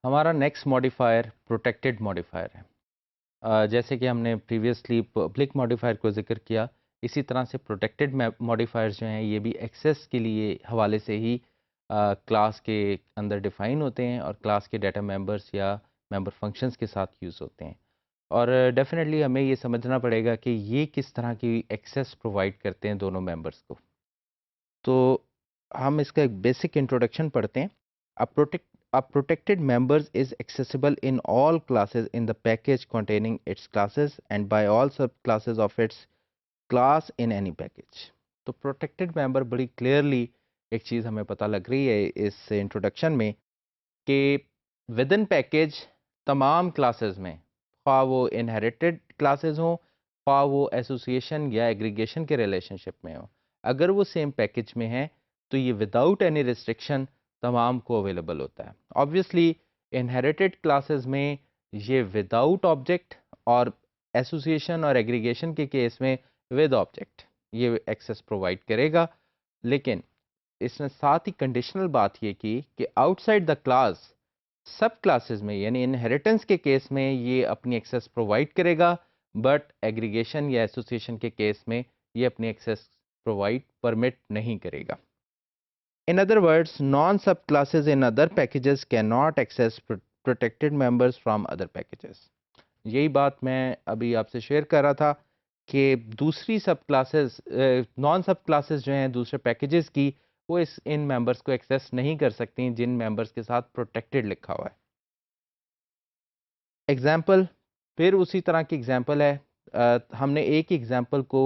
हमारा next modifier protected modifier है। जैसे कि हमने प्रीवियसली पब्लिक मॉडिफायर को जिक्र किया, इसी तरह से प्रोटेक्टेड मॉडिफायर्स जो हैं ये भी एक्सेस के लिए हवाले से ही क्लास के अंदर डिफ़ाइन होते हैं और क्लास के डाटा मेंबर्स या मेंबर फंक्शंस के साथ यूज़ होते हैं। और डेफ़िनेटली हमें ये समझना पड़ेगा कि ये किस तरह की एक्सेस प्रोवाइड करते हैं दोनों मेंबर्स को। तो हम इसका एक बेसिक इंट्रोडक्शन पढ़ते हैं। A protected members is accessible in all classes in the package containing its classes and by all subclasses of its class in any package. तो प्रोटेक्टेड मेंबर बड़ी क्लियरली एक चीज़ हमें पता लग रही है इस इंट्रोडक्शन में कि विद इन पैकेज तमाम क्लासेस में, ख्वाह वो इनहेरिटेड क्लासेस हों, ख्वाह वो एसोसिएशन या एग्रीगेशन के रिलेशनशिप में हो, अगर वो सेम पैकेज में है तो ये विदाउट एनी रिस्ट्रिक्शन तमाम को अवेलेबल होता है। ऑब्वियसली इनहेरिटेड क्लासेस में ये विदाउट ऑब्जेक्ट और एसोसिएशन और एग्रीगेशन के केस में विद ऑब्जेक्ट ये एक्सेस प्रोवाइड करेगा। लेकिन इसने साथ ही कंडीशनल बात ये की कि आउटसाइड द क्लास सब क्लासेस में यानी इनहेरिटेंस के केस में ये अपनी एक्सेस प्रोवाइड करेगा, बट एग्रीगेशन या एसोसिएशन के केस में ये अपनी एक्सेस प्रोवाइड परमिट नहीं करेगा। In other words, non-subclasses in other packages cannot access protected members from other packages. यही बात मैं अभी आपसे शेयर कर रहा था कि दूसरी सब क्लासेस नॉन सब क्लासेस जो हैं दूसरे पैकेजेस की वो इन मेंबर्स को एक्सेस नहीं कर सकती जिन मेंबर्स के साथ प्रोटेक्टेड लिखा हुआ है। एग्जाम्पल फिर उसी तरह की एग्जाम्पल है। हमने एक ही एग्जाम्पल को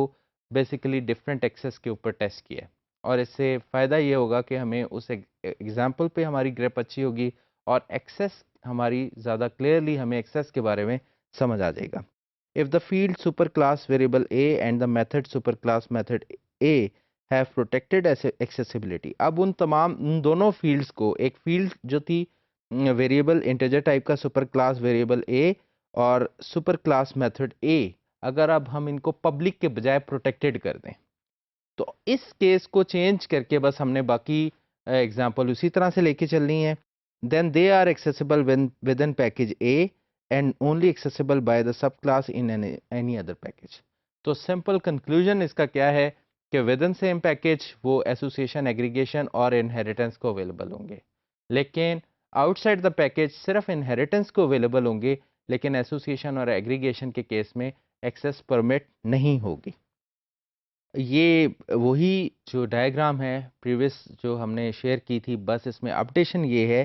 बेसिकली डिफरेंट एक्सेस के ऊपर टेस्ट किया है और इससे फ़ायदा ये होगा कि हमें उस एग्जाम्पल पे हमारी ग्रिप अच्छी होगी और एक्सेस हमारी ज़्यादा क्लियरली हमें एक्सेस के बारे में समझ आ जाएगा। If the field super class variable A and the method super class method A have protected accessibility, अब उन दोनों फील्ड्स को, एक फील्ड जो थी वेरिएबल इंटीजर टाइप का सुपर क्लास वेरिएबल ए और सुपर क्लास मेथड ए, अगर अब हम इनको पब्लिक के बजाय प्रोटेक्टेड कर दें तो इस केस को चेंज करके बस हमने बाकी एग्जांपल उसी तरह से लेके चलनी है। Then they are accessible within package A and only accessible by the subclass in any other package. तो सिंपल कंक्लूजन इसका क्या है कि विद इन सेम पैकेज वो एसोसिएशन, एग्रीगेशन और इनहेरिटेंस को अवेलेबल होंगे, लेकिन आउटसाइड द पैकेज सिर्फ इनहेरिटेंस को अवेलेबल होंगे, लेकिन एसोसिएशन और एग्रीगेशन के केस में एक्सेस परमिट नहीं होगी। ये वही जो डायग्राम है प्रीवियस जो हमने शेयर की थी, बस इसमें अपडेशन ये है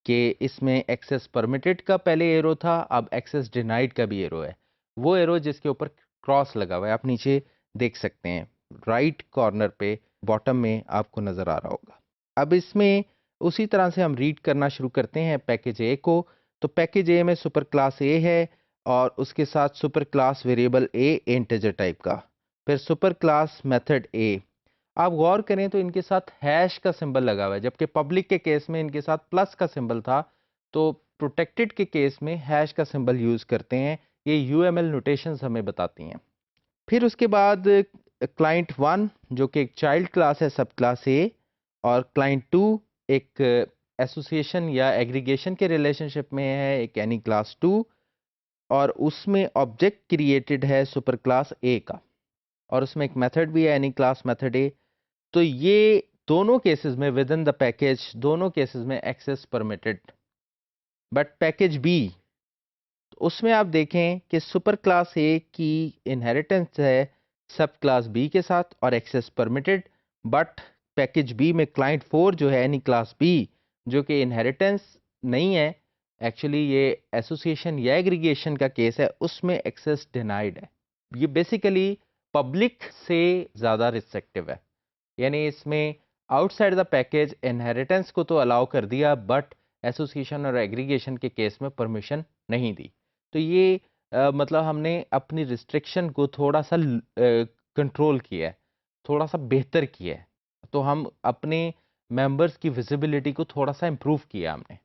कि इसमें एक्सेस परमिटेड का पहले एरो था, अब एक्सेस डिनाइड का भी एरो है। वो एरो जिसके ऊपर क्रॉस लगा हुआ है, आप नीचे देख सकते हैं राइट कॉर्नर पे बॉटम में आपको नज़र आ रहा होगा। अब इसमें उसी तरह से हम रीड करना शुरू करते हैं पैकेज ए को। तो पैकेज ए में सुपर क्लास ए है और उसके साथ super class variable a integer type का, फिर सुपर क्लास मेथड ए। आप गौर करें तो इनके साथ हैश का सिंबल लगा हुआ है, जबकि पब्लिक के केस में इनके साथ प्लस का सिंबल था। तो प्रोटेक्टेड के केस में हैश का सिंबल यूज करते हैं। ये यूएमएल नोटेशंस हमें बताती हैं। फिर उसके बाद क्लाइंट 1 जो कि एक चाइल्ड क्लास है सब क्लास ए, और क्लाइंट 2 एक एसोसिएशन या एग्रीगेशन के रिलेशनशिप में है, एक एनी क्लास 2, और उसमें ऑब्जेक्ट क्रिएटेड है सुपर क्लास ए का और उसमें एक मेथड भी है एनी क्लास मेथड ए। तो ये दोनों केसेस में विद इन द पैकेज दोनों केसेस में access permitted. But package B, उसमें आप देखें कि सुपर क्लास ए की इनहेरिटेंस है सब क्लास बी के साथ और access permitted. But package B में क्लाइंट 4 जो है एनी क्लास बी, जो कि इनहेरिटेंस नहीं है, एक्चुअली ये एसोसिएशन या एग्रीगेशन का केस है, उसमें एक्सेस डिनाइड है। ये बेसिकली पब्लिक से ज़्यादा रिस्ट्रिक्टिव है, यानी इसमें आउटसाइड द पैकेज इनहेरिटेंस को तो अलाउ कर दिया, बट एसोसिएशन और एग्रीगेशन के केस में परमिशन नहीं दी। तो ये मतलब हमने अपनी रिस्ट्रिक्शन को थोड़ा सा कंट्रोल किया है, थोड़ा सा बेहतर किया है। तो हम अपने मेंबर्स की विजिबिलिटी को थोड़ा सा इम्प्रूव किया हमने।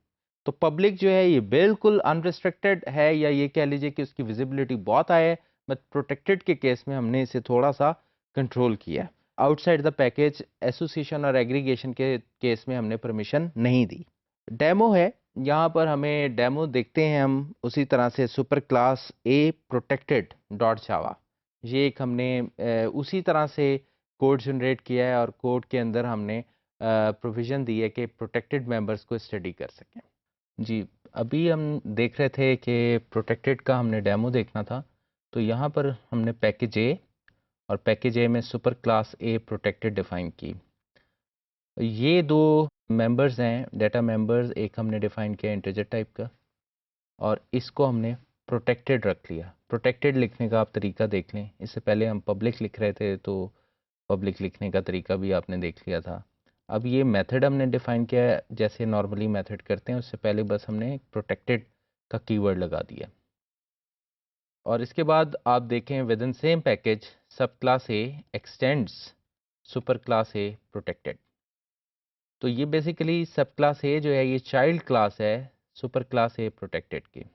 तो पब्लिक जो है ये बिल्कुल अनरिस्ट्रिक्टेड है, या ये कह लीजिए कि उसकी विजिबिलिटी बहुत हाई है, बट प्रोटेक्टेड के केस में हमने इसे थोड़ा सा कंट्रोल किया। आउटसाइड द पैकेज एसोसिएशन और एग्रीगेशन के केस में हमने परमिशन नहीं दी। डेमो है यहाँ पर हमें डेमो देखते हैं हम उसी तरह से सुपर क्लास ए प्रोटेक्टेड डॉट जावा, ये एक हमने उसी तरह से कोड जनरेट किया है और कोड के अंदर हमने प्रोविज़न दी है कि प्रोटेक्टेड मेंबर्स को स्टडी कर सकें। जी, अभी हम देख रहे थे कि प्रोटेक्टेड का हमने डेमो देखना था, तो यहाँ पर हमने पैकेज ए और पैकेज ए में सुपर क्लास ए प्रोटेक्टेड डिफ़ाइन की। ये दो मेंबर्स हैं, डाटा मेंबर्स, एक हमने डिफ़ाइन किया इंटीजर टाइप का और इसको हमने प्रोटेक्टेड रख लिया। प्रोटेक्टेड लिखने का आप तरीका देख लें, इससे पहले हम पब्लिक लिख रहे थे तो पब्लिक लिखने का तरीका भी आपने देख लिया था। अब ये मेथड हमने डिफ़ाइन किया है जैसे नॉर्मली मेथड करते हैं, उससे पहले बस हमने प्रोटेक्टेड का कीवर्ड लगा दिया। और इसके बाद आप देखें विद इन सेम पैकेज सब क्लास ए एक्सटेंड्स सुपर क्लास ए प्रोटेक्टेड। तो ये बेसिकली सब क्लास ए जो है ये चाइल्ड क्लास है सुपर क्लास ए प्रोटेक्टेड की,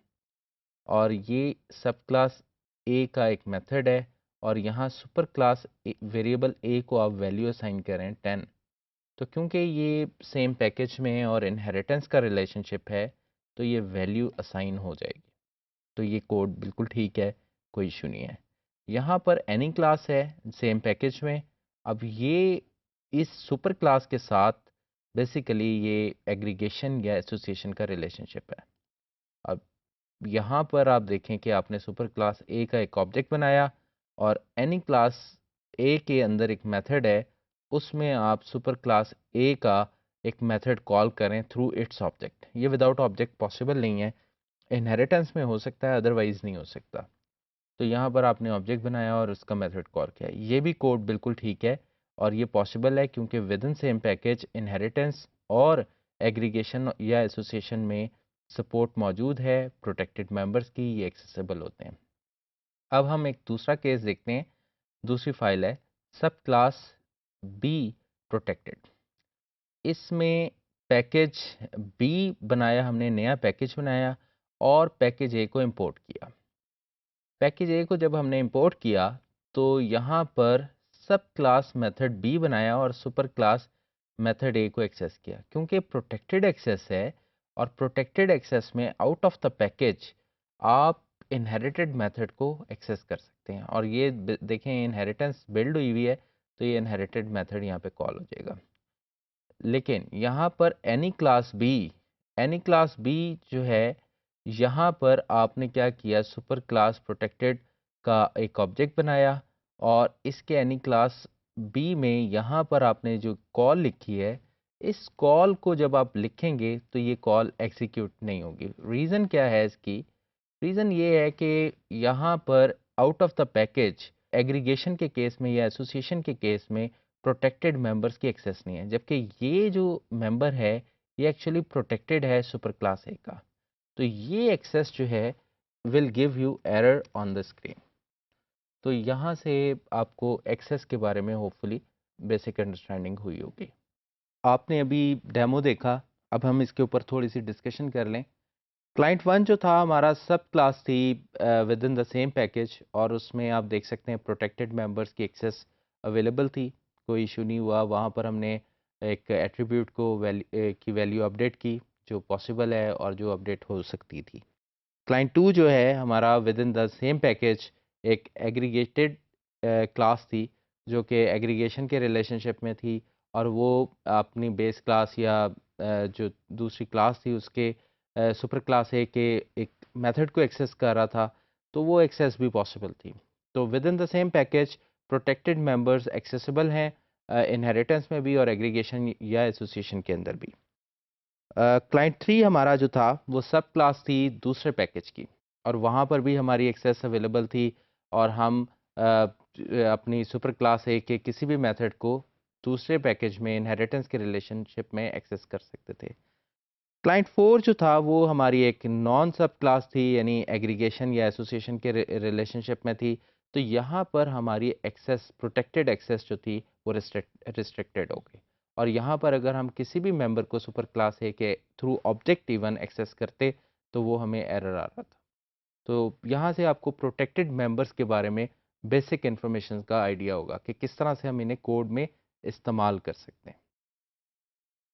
और ये सब क्लास ए का एक मेथड है और यहाँ सुपर क्लास वेरिएबल ए को आप वैल्यू असाइन करें 10। तो क्योंकि ये सेम पैकेज में है और इनहेरिटेंस का रिलेशनशिप है तो ये वैल्यू असाइन हो जाएगी। तो ये कोड बिल्कुल ठीक है, कोई इशू नहीं है। यहाँ पर एनी क्लास है सेम पैकेज में। अब ये इस सुपर क्लास के साथ बेसिकली ये एग्रीगेशन या एसोसिएशन का रिलेशनशिप है। अब यहाँ पर आप देखें कि आपने सुपर क्लास ए का एक ऑब्जेक्ट बनाया और एनी क्लास ए के अंदर एक मेथड है, उसमें आप सुपर क्लास ए का एक मेथड कॉल करें थ्रू इट्स ऑब्जेक्ट। ये विदाउट ऑब्जेक्ट पॉसिबल नहीं है, इनहेरिटेंस में हो सकता है अदरवाइज नहीं हो सकता। तो यहाँ पर आपने ऑब्जेक्ट बनाया और उसका मेथड कॉल किया, ये भी कोड बिल्कुल ठीक है और ये पॉसिबल है क्योंकि with in same package inheritance और एग्रीगेशन या एसोसिएशन में सपोर्ट मौजूद है। प्रोटेक्टेड मेंबर्स की ये एक्सेसिबल होते हैं। अब हम एक दूसरा केस देखते हैं। दूसरी फाइल है सब क्लास बी प्रोटेक्टेड। इसमें पैकेज बी बनाया हमने, नया पैकेज बनाया और पैकेज ए को इंपोर्ट किया। पैकेज ए को जब हमने इंपोर्ट किया तो यहाँ पर सब क्लास मेथड बी बनाया और सुपर क्लास मेथड ए को एक्सेस किया। क्योंकि प्रोटेक्टेड एक्सेस है और प्रोटेक्टेड एक्सेस में आउट ऑफ द पैकेज आप इनहेरिटेड मेथड को एक्सेस कर सकते हैं और ये देखें इनहेरिटेंस बिल्ड हुई हुई है तो ये इनहेरिटेड मेथड यहाँ पे कॉल हो जाएगा। लेकिन यहाँ पर एनी क्लास बी जो है, यहाँ पर आपने क्या किया, सुपर क्लास प्रोटेक्टेड का एक ऑब्जेक्ट बनाया और इसके एनी क्लास बी में यहाँ पर आपने जो कॉल लिखी है, इस कॉल को जब आप लिखेंगे तो ये कॉल एग्जीक्यूट नहीं होगी। रीज़न क्या है इसकी? रीज़न ये है कि यहाँ पर out of the package aggregation के केस में या एसोसिएशन के केस में प्रोटेक्टेड मेंबर्स की एक्सेस नहीं है, जबकि ये जो मेंबर है ये एक्चुअली प्रोटेक्टेड है सुपर क्लास ए का। तो ये एक्सेस जो है will give you error on the screen. तो यहाँ से आपको एक्सेस के बारे में होपफुली बेसिक अंडरस्टैंडिंग हुई होगी। आपने अभी डेमो देखा, अब हम इसके ऊपर थोड़ी सी डिस्कशन कर लें। क्लाइंट वन जो था हमारा सब क्लास थी with in the same package और उसमें आप देख सकते हैं प्रोटेक्टेड मेंबर्स की एक्सेस अवेलेबल थी, कोई इशू नहीं हुआ। वहाँ पर हमने एक एट्रीब्यूट को की वैल्यू अपडेट की जो पॉसिबल है और जो अपडेट हो सकती थी। क्लाइंट टू जो है हमारा with in the same package एक एग्रीगेटेड क्लास थी जो कि एग्रीगेशन के रिलेशनशिप में थी और वो अपनी बेस क्लास या जो दूसरी क्लास थी उसके सुपर क्लास ए के एक मेथड को एक्सेस कर रहा था, तो वो एक्सेस भी पॉसिबल थी। तो with in the same package protected members accessible हैं इनहेरिटेंस में भी और एग्रीगेशन या एसोसिएशन के अंदर भी। क्लाइंट थ्री हमारा जो था वो सब क्लास थी दूसरे पैकेज की और वहाँ पर भी हमारी एक्सेस अवेलेबल थी और हम अपनी सुपर क्लास ए के किसी भी मेथड को दूसरे पैकेज में इनहेरिटेंस के रिलेशनशिप में एक्सेस कर सकते थे। क्लाइंट फोर जो था वो हमारी एक नॉन सब क्लास थी, यानी एग्रीगेशन या एसोसिएशन के रिलेशनशिप में थी। तो यहाँ पर हमारी एक्सेस प्रोटेक्टेड एक्सेस जो थी वो रिस्ट्रिक्टेड हो गई और यहाँ पर अगर हम किसी भी मेंबर को सुपर क्लास ए के थ्रू ऑब्जेक्ट इवन एक्सेस करते तो वो हमें एरर आ रहा था। तो यहाँ से आपको प्रोटेक्टेड मेंबर्स के बारे में बेसिक इन्फॉर्मेशन का आइडिया होगा कि किस तरह से हम इन्हें कोड में इस्तेमाल कर सकते हैं।